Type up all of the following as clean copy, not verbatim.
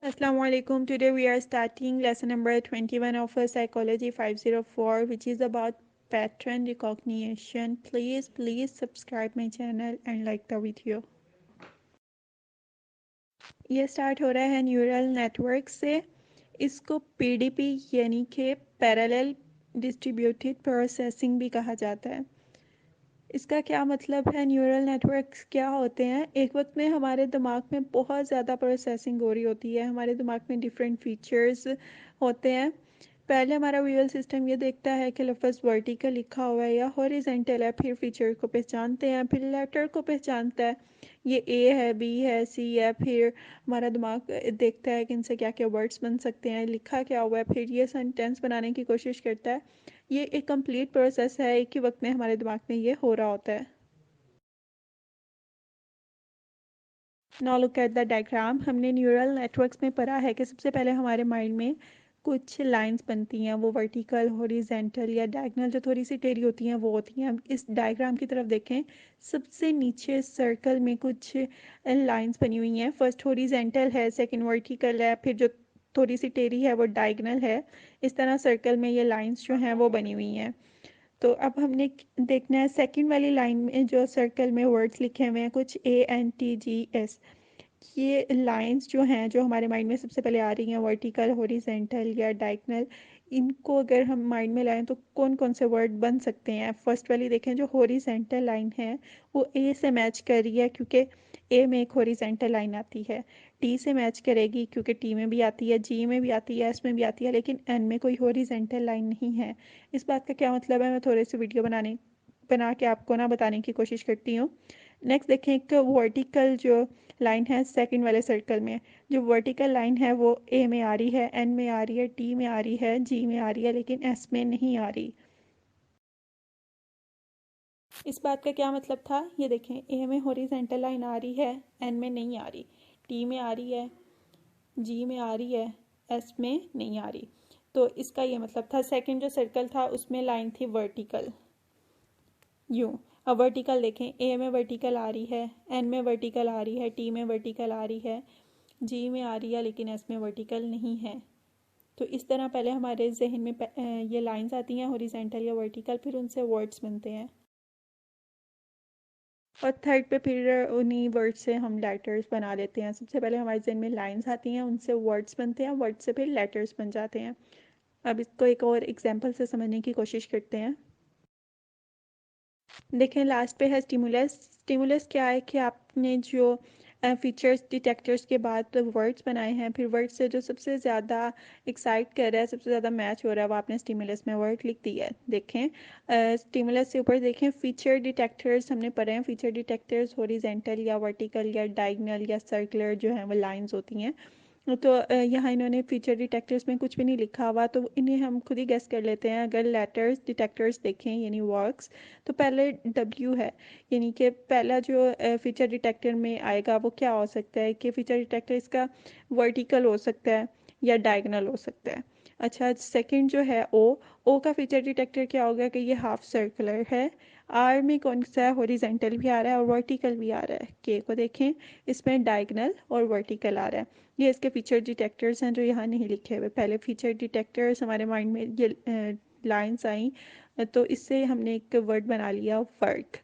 Assalamu alaikum. Today we are starting lesson number 21 of Psychology 504, which is about pattern recognition. Please subscribe my channel and like the video. ये start हो रहा है neural network से। इसको PDP यानी कि parallel distributed processing भी कहा जाता है। इसका क्या मतलब है? न्यूरल नेटवर्क्स क्या होते हैं? एक वक्त में हमारे दिमाग में बहुत ज़्यादा प्रोसेसिंग हो रही होती है, हमारे दिमाग में डिफरेंट फीचर्स होते हैं। पहले हमारा विजुअल सिस्टम ये देखता है कि लफ्ज़ वर्टिकल लिखा हुआ है या हॉरिजेंटल है, फिर फीचर को पहचानते हैं, फिर लेटर को पहचानता है, ये ए है, बी है, सी है। फिर हमारा दिमाग देखता है कि इनसे क्या क्या वर्ड्स बन सकते हैं, लिखा क्या हुआ है, फिर ये सेंटेंस बनाने की कोशिश करता है। ये एक कंप्लीट प्रोसेस है, एक ही वक्त में हमारे दिमाग में ये हो रहा होता है। Now look at the diagram. हमने न्यूरल नेटवर्क्स में पढ़ा है कि सबसे पहले हमारे माइंड में कुछ लाइंस बनती हैं, वो वर्टिकल, हॉरिजेंटल या डायगोनल जो थोड़ी सी टेढ़ी होती हैं वो होती हैं। इस डायग्राम की तरफ देखें, सबसे नीचे सर्कल में कुछ लाइंस बनी हुई हैं। फर्स्ट हॉरिजेंटल है, सेकंड वर्टिकल है, फिर जो थोड़ी सी टेढ़ी है वो डायगोनल है। इस तरह सर्कल में ये लाइंस जो हैं वो बनी हुई हैं। तो अब हमने देखना है सेकंड वाली लाइन में जो सर्कल में वर्ड्स लिखे हुए हैं, कुछ ANTGS। ये लाइंस जो हैं, जो हमारे माइंड में सबसे पहले आ रही हैं, वर्टिकल, हॉरिजेंटल या डायगोनल, इनको अगर हम माइंड में लाएं तो कौन कौन से वर्ड बन सकते हैं? फर्स्ट वाली देखें, जो हॉरिजेंटल लाइन है वो ए से मैच कर रही है, क्योंकि ए में एक हॉरिजेंटल लाइन आती है। टी से मैच करेगी क्योंकि टी में भी आती है, जी में भी आती है, एस में भी आती है, लेकिन एन में कोई हॉरिजेंटल लाइन नहीं है। इस बात का क्या मतलब है, मैं थोड़े से वीडियो बना के आपको ना बताने की कोशिश करती हूँ। नेक्स्ट देखें, एक वर्टिकल जो लाइन है सेकंड वाले सर्कल में, जो वर्टिकल लाइन है वो ए में आ रही है, एन में आ रही है, टी में आ रही है, जी में आ रही है, लेकिन एस में नहीं आ रही। इस बात का क्या मतलब था? ये देखें, ए में हॉरिजेंटल लाइन आ रही है, एन में नहीं आ रही, टी में आ रही है, जी में आ रही है, एस में नहीं आ रही। तो इसका ये मतलब था, सेकंड जो सर्कल था उसमें लाइन थी वर्टिकल, यूं। अब वर्टिकल देखें, ए में वर्टिकल आ रही है, एन में वर्टिकल आ रही है, टी में वर्टिकल आ रही है, जी में आ रही है, लेकिन एस में वर्टिकल नहीं है। तो इस तरह पहले हमारे जहन में ये लाइंस आती हैं हॉरिजेंटल या वर्टिकल, फिर उनसे वर्ड्स बनते हैं, और थर्ड पे फिर उन्हीं वर्ड्स से हम लेटर्स बना लेते हैं। सबसे पहले हमारे जहन में लाइंस आती हैं, उनसे वर्ड्स बनते हैं, वर्ड से फिर लेटर्स बन जाते हैं। अब इसको एक और एग्जांपल से समझने की कोशिश करते हैं। देखें, लास्ट पे है स्टिमुलस। स्टिमुलस क्या है कि आपने जो फीचर्स डिटेक्टर्स के बाद वर्ड्स बनाए हैं, फिर वर्ड से जो सबसे ज़्यादा एक्साइट कर रहा है, सबसे ज़्यादा मैच हो रहा है, वो आपने स्टिमुलस में वर्ड लिख दिया है। देखें, स्टिमुलस से ऊपर देखें, फीचर डिटेक्टर्स हमने पढ़े हैं। फीचर डिटेक्टर्स हॉरिजेंटल या वर्टिकल या डायगोनल या सर्कुलर जो हैं वो लाइंस होती हैं। तो यहाँ इन्होंने फीचर डिटेक्टर्स में कुछ भी नहीं लिखा हुआ, तो इन्हें हम खुद ही गेस कर लेते हैं। अगर लेटर्स डिटेक्टर्स देखें यानी वर्क्स, तो पहले W है, यानी कि पहला जो फीचर डिटेक्टर में आएगा वो क्या हो सकता है कि फीचर डिटेक्टर इसका वर्टिकल हो सकता है या डायगोनल हो सकता है। अच्छा, सेकंड जो है ओ का फीचर डिटेक्टर क्या होगा कि ये हाफ सर्कुलर है। आर में कौन सा है? हॉरिजेंटल भी आ रहा है और वर्टिकल भी आ रहा है। के को देखें, इसमें डायगोनल और वर्टिकल आ रहा है। ये इसके फीचर डिटेक्टर्स हैं जो यहाँ नहीं लिखे हुए। पहले फीचर डिटेक्टर्स हमारे माइंड में ये लाइंस आई, तो इससे हमने एक वर्ड बना लिया, वर्क,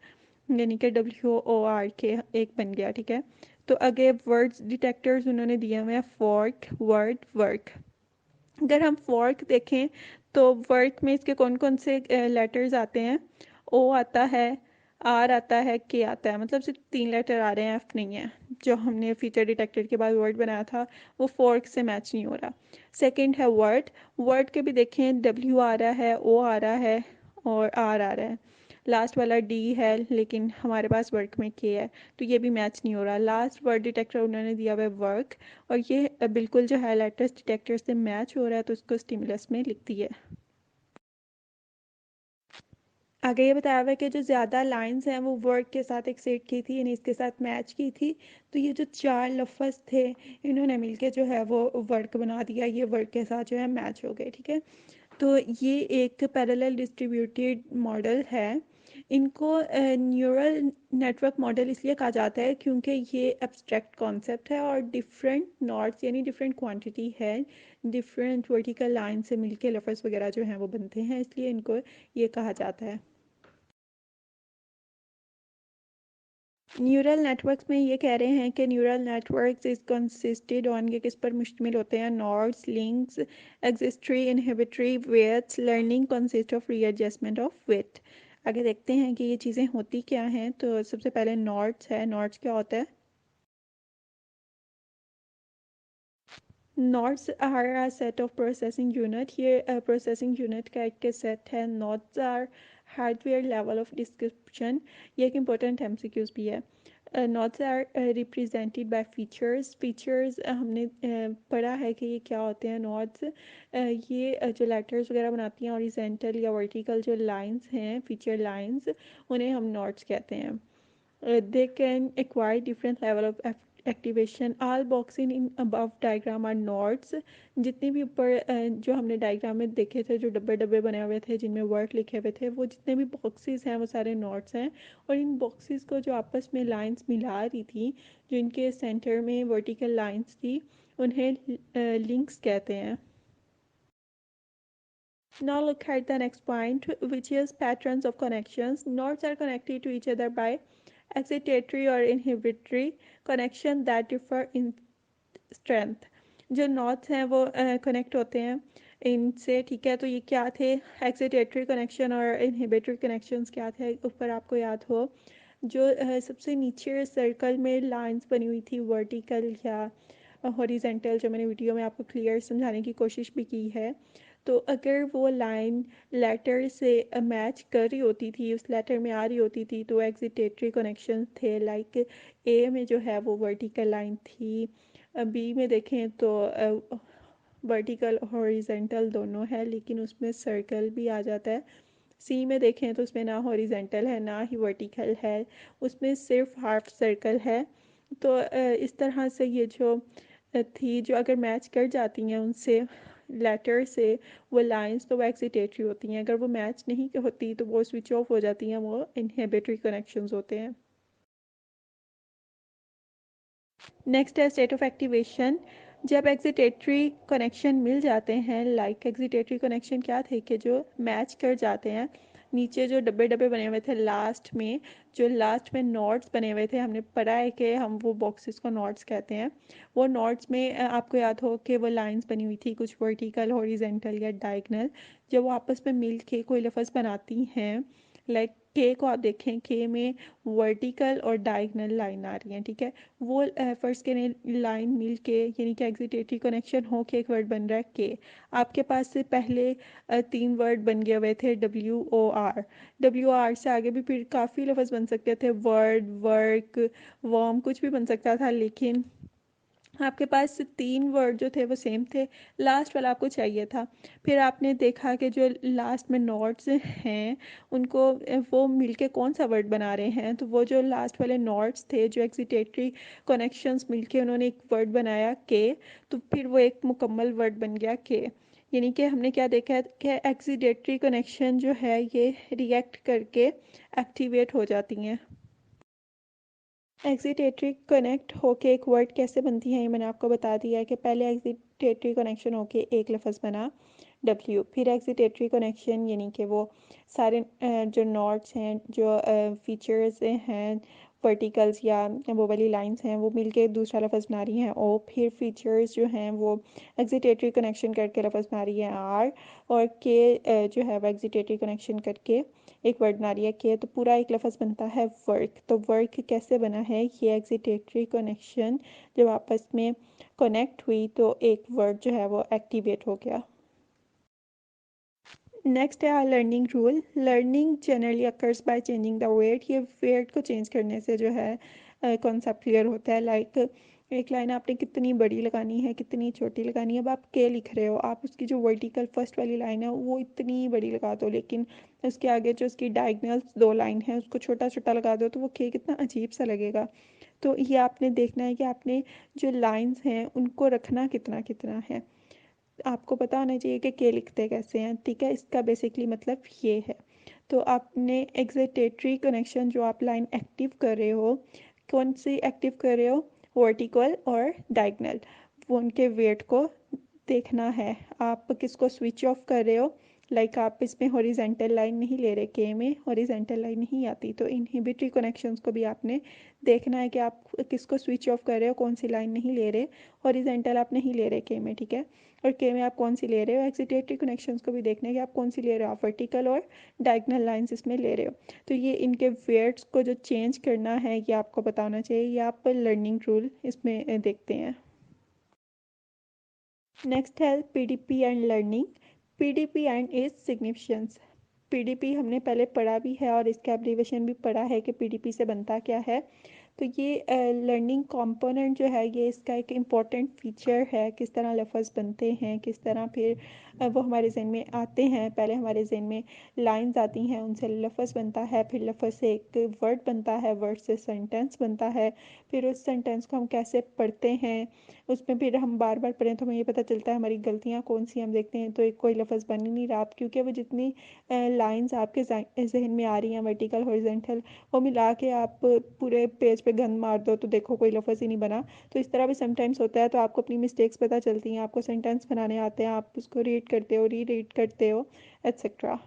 यानी कि WORK एक बन गया। ठीक है, तो आगे वर्ड्स डिटेक्टर्स उन्होंने दिए हुए हैं, फॉर्क, वर्ड, वर्क। अगर हम फॉर्क देखें तो वर्क में इसके कौन कौन से लेटर्स आते हैं? ओ आता है, आर आता है, के आता है, मतलब सिर्फ 3 लेटर आ रहे हैं, एफ नहीं है। जो हमने फीचर डिटेक्टर के बाद वर्ड बनाया था वो फॉर्क से मैच नहीं हो रहा। सेकंड है वर्ड। वर्ड के भी देखें, W आ रहा है, ओ आ रहा है और आर आ रहा है। लास्ट वाला डी है, लेकिन हमारे पास वर्क में के है, तो ये भी मैच नहीं हो रहा। लास्ट वर्ड डिटेक्टर उन्होंने दिया हुआ है वर्क, और ये बिल्कुल जो है लेटर्स डिटेक्टर से मैच हो रहा है, तो इसको स्टिमुलस में लिख दिए। आगे ये बताया हुआ है कि जो ज़्यादा लाइंस हैं वो वर्ड के साथ एक सेट की थी, यानी इसके साथ मैच की थी। तो ये जो 4 लफ्ज़ थे, इन्होंने मिलके जो है वो वर्ड बना दिया, ये वर्ड के साथ जो है मैच हो गए। ठीक है, तो ये एक पैरेलल डिस्ट्रीब्यूटेड मॉडल है। इनको न्यूरल नेटवर्क मॉडल इसलिए कहा जाता है क्योंकि ये एब्स्ट्रैक्ट कॉन्सेप्ट है और डिफरेंट नॉट्स यानी डिफरेंट क्वांटिटी है, डिफरेंट वर्टिकल लाइन से मिलके लफ्ज़ वगैरह जो हैं वो बनते हैं, इसलिए इनको ये कहा जाता है। न्यूरल नेटवर्क्स में ये कह रहे हैं कि neural networks is consisted on, ये किस पर मुश्तमिल होते हैं, nodes, links, excitatory, inhibitory, weights, learning consist of readjustment of weight. आगे देखते हैं कि ये चीज़ें होती क्या हैं। तो सबसे पहले नॉड्स है। नॉड्स क्या होता है? Nodes are a set of processing unit. Here, a processing unit का एक सेट है. Nodes are hardware level of description. ये एक important MCQs भी है. Nodes are represented by features. Features हमने पढ़ा है कि ये क्या होते हैं nodes. ये जो letters वगैरह बनाती हैं horizontal या vertical जो lines हैं, feature lines, उन्हें हम nodes कहते हैं. They can acquire different level of activation. All boxes in above diagram are nodes. जितने भी ऊपर जो हमने डायग्राम में देखे थे, जो डब्बे डब्बे बने हुए थे जिनमें वर्ड लिखे हुए थे, वो जितने भी बॉक्सेस हैं वो सारे नोड्स हैं। और इन बॉक्सेस को जो आपस में लाइंस मिला रही थी, जो इनके सेंटर में वर्टिकल लाइंस थी, उन्हें लिंक्स कहते हैं। Now look at the next point, which is patterns of connections. Nodes are connected to each other by excitatory or inhibitory connection that differ in strength. जो नॉट्स हैं वो connect होते हैं इनसे, ठीक है। तो ये क्या थे? एक्सिटेटरी कनेक्शन और इनहिबिटरी कनेक्शंस क्या थे? ऊपर आपको याद हो, जो सबसे नीचे सर्कल में लाइंस बनी हुई थी वर्टिकल या हॉरिजेंटल, जो मैंने वीडियो में आपको क्लियर समझाने की कोशिश भी की है। तो अगर वो लाइन लेटर से मैच कर रही होती थी, उस लेटर में आ रही होती थी, तो एक्सिटेटरी कनेक्शन थे। लाइक ए में जो है वो वर्टिकल लाइन थी, बी में देखें तो वर्टिकल हॉरिजेंटल दोनों है, लेकिन उसमें सर्कल भी आ जाता है। सी में देखें तो उसमें ना हॉरिजेंटल है ना ही वर्टिकल है, उसमें सिर्फ हाफ सर्कल है। तो इस तरह से ये जो थी, जो अगर मैच कर जाती हैं उनसे लेटर से वो लाइंस, तो वो एक्सिटेटरी होती हैं। अगर वो मैच नहीं होती तो वो स्विच ऑफ हो जाती हैं, वो इनहिबिटरी कनेक्शंस होते हैं। नेक्स्ट है स्टेट ऑफ एक्टिवेशन। जब एक्सिटेटरी कनेक्शन मिल जाते हैं, लाइक एक्सिटेटरी कनेक्शन क्या थे कि जो मैच कर जाते हैं, नीचे जो डब्बे डब्बे बने हुए थे लास्ट में, जो लास्ट में नॉट्स बने हुए थे, हमने पढ़ा है कि हम वो बॉक्सेस को नॉट्स कहते हैं। वो नॉट्स में आपको याद हो कि वो लाइंस बनी हुई थी, कुछ वर्टिकल, हॉरिजेंटल या डायगनल। जब वो आपस में मिल के कोई लफ्ज़ बनाती हैं, लाइक के को आप देखें, के में वर्टिकल और डायगनल लाइन आ रही है, ठीक है। वो फर्स्ट के लाइन मिल के, यानी कि एक्सिटेटरी कनेक्शन हो के एक वर्ड बन रहा है के। आपके पास से पहले तीन वर्ड बन गए हुए थे WOR। WOR से आगे भी फिर काफ़ी लफ्ज़ बन सकते थे, वर्ड, वर्क, वर्म, कुछ भी बन सकता था, लेकिन आपके पास तीन वर्ड जो थे वो सेम थे, लास्ट वाला आपको चाहिए था। फिर आपने देखा कि जो लास्ट में नॉट्स हैं उनको वो मिलके कौन सा वर्ड बना रहे हैं, तो वो जो लास्ट वाले नॉट्स थे, जो एक्सिटेटरी कनेक्शंस मिलके उन्होंने एक वर्ड बनाया के, तो फिर वो एक मुकम्मल वर्ड बन गया के। यानी कि हमने क्या देखा है कि एक्सिटेटरी कनेक्शन जो है ये रिएक्ट करके एक्टिवेट हो जाती हैं। एक्सिटेटरी कनेक्ट होके एक वर्ड कैसे बनती है, ये मैंने आपको बता दिया है कि पहले एक्सिटेटरी कनेक्शन होके एक लफ्ज़ बना W, फिर एक्सिटेटरी कनेक्शन यानी कि वो सारे जो नॉट्स हैं, जो फीचर्स हैं, वर्टिकल्स या वो वाली लाइंस हैं, वो मिलके दूसरा लफ्ज़ बना रही हैं O। फिर फीचर्स जो हैं वो एक्सिटेटरी कनेक्शन करके लफ्ज़ बना रही हैं R। और के जो है वो एक्सिटेटरी कनेक्शन करके एक वर्ड बना रही है के, तो पूरा एक लफ्ज़ बनता है वर्क। तो वर्क कैसे बना है? ये एक्सिटेटरी कनेक्शन जब आपस में कनेक्ट हुई तो एक वर्ड जो है वो एक्टिवेट हो गया। नेक्स्ट है learning rule. Learning generally occurs by changing the weight. ये वेट को चेंज करने से जो है कॉन्सेप्ट क्लियर होता है। लाइक एक लाइन आपने कितनी बड़ी लगानी है, कितनी छोटी लगानी है। अब आप के लिख रहे हो, आप उसकी जो वर्टिकल फर्स्ट वाली लाइन है वो इतनी बड़ी लगा दो, लेकिन उसके आगे जो उसकी डायगनल दो लाइन है उसको छोटा छोटा लगा दो, तो वो के कितना अजीब सा लगेगा। तो ये आपने देखना है कि आपने जो लाइंस हैं उनको रखना कितना कितना है। आपको पता होना चाहिए कि के लिखते कैसे हैं, ठीक है। इसका बेसिकली मतलब ये है। तो आपने एक्सिटेटरी कनेक्शन जो आप लाइन एक्टिव कर रहे हो, कौन सी एक्टिव कर रहे हो, वर्टिकल और डायगनल, वो उनके वेट को देखना है। आप किसको स्विच ऑफ कर रहे हो, लाइक आप इसमें हॉरिजेंटल लाइन नहीं ले रहे, के में हॉरिजेंटल लाइन नहीं आती, तो इनहिबिटरी कनेक्शंस को भी आपने देखना है कि आप किसको स्विच ऑफ कर रहे हो, कौन सी लाइन नहीं ले रहे। हॉरिजेंटल आप नहीं ले रहे के में, ठीक है, और के में आप कौन सी ले रहे हो। एक्सिटेटरी कनेक्शंस को भी देखना है कि आप कौन सी ले रहे हो, आप वर्टिकल और डायगनल लाइंस इसमें ले रहे हो। तो ये इनके वेट्स को जो चेंज करना है ये आपको बताना चाहिए, ये आप लर्निंग रूल इसमें देखते हैं। नेक्स्ट है PDP and learning. PDP and is significance. PDP हमने पहले पढ़ा भी है और इसका एब्रीविएशन भी पढ़ा है कि पीडीपी से बनता क्या है। तो ये लर्निंग कंपोनेंट जो है ये इसका एक इम्पॉर्टेंट फीचर है, किस तरह लफ्ज़ बनते हैं, किस तरह फिर वो हमारे जहन में आते हैं। पहले हमारे जहन में लाइंस आती हैं, उनसे लफ्ज़ बनता है, फिर लफ्ज़ से एक वर्ड बनता है, वर्ड से सेंटेंस बनता है, फिर उस सेंटेंस को हम कैसे पढ़ते हैं, उसमें फिर हम बार बार पढ़ें तो हमें ये पता चलता है हमारी गलतियाँ कौन सी हम देखते हैं। तो एक कोई लफ्ज़ बन ही नहीं रहा, क्योंकि वो जितनी लाइंस आपके जहन में आ रही हैं वर्टिकल हॉरिजॉन्टल, वो मिला के आप पूरे पेज पे गन मार दो तो देखो कोई लफ्ज़ ही नहीं बना। तो इस तरह भी समटाइम्स होता है, तो आपको अपनी मिस्टेक्स पता चलती हैं, आपको सेंटेंस बनाने आते हैं, आप उसको रीड करते हो, री रीड करते हो, एट्सेट्रा।